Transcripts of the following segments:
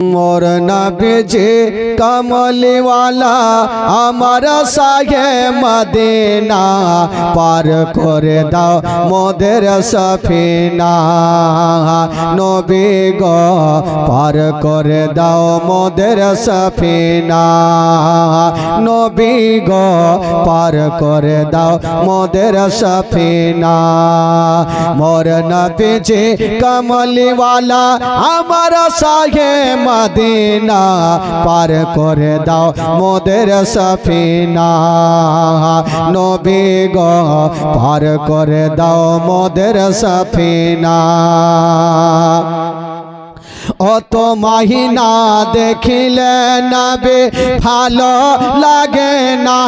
मोर नबीजी कमली वाला हमारा साहे मदीना पार करे दाओ मोदेर सफिना नबी गो पार करे दाओ मोदेर सफिना नबी गो पार करे दाओ मोदेर सफिना मोर नबीजी कमली वाला हमारा साहे मदीना पार करे दाओ मोदेर सफिना नबी गो पार करे दाओ मोदेर सफिना অত মাহিনা দেখিলে নবী ভালো লাগে না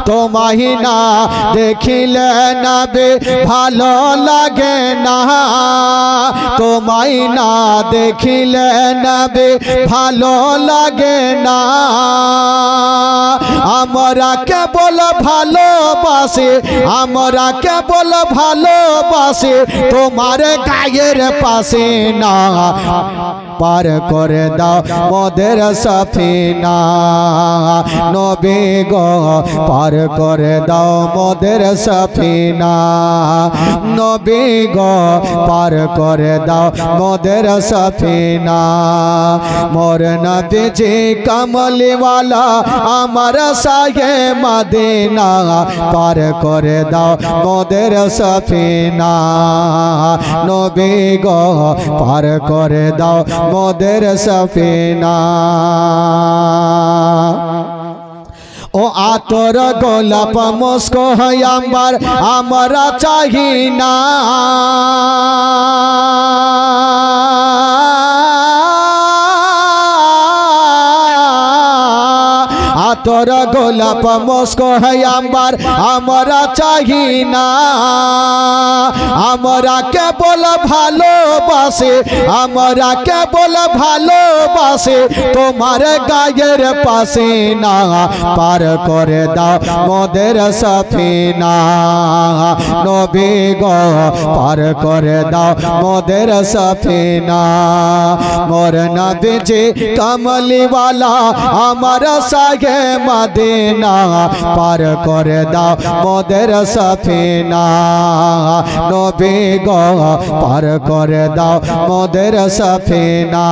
তো মাহিনা দেখিলে নবী ভালো লাগে না তো মাহিনা দেখিলে নবী ভালো লাগে না আমরা কেবল ভালোবাসি আমরা কেবল ভালোবাসি তোমার গায়ের পাশে না পার করে দাও মোদের সফিনা নবী গো পার করে দাও মোদের সফিনা নবী গো পার করে দাও মোদের সফিনা মোর নবীজি কমলি वाला আমার সাহে মদিনা পার করে দাও মোদের সফিনা নবী গো পার করে দাও মোদের সফিনা ও আতর গোলাপ মুস্ক আম্বার আমরা চাহি না আতর গোলাপ মুস্ক আম্বার আমরা চাহি না আমরা কেবল ভালোবাসি আমরা কেবল ভালোবাসি তোমার গায়ের পাশে না পার করে দাও মোদের সফিনা নবী গো পার করে দাও মোদের সফিনা মোর নবীজি কমলি वाला আমার সাহে মদিনা পার করে দাও মোদের সফিনা নবী গো পার করে দাও মোদের সফিনা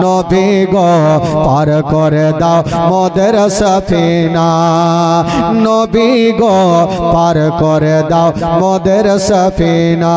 নবী গো পার করে দাও মোদের সফিনা নবী গো পার করে দাও মোদের সফিনা।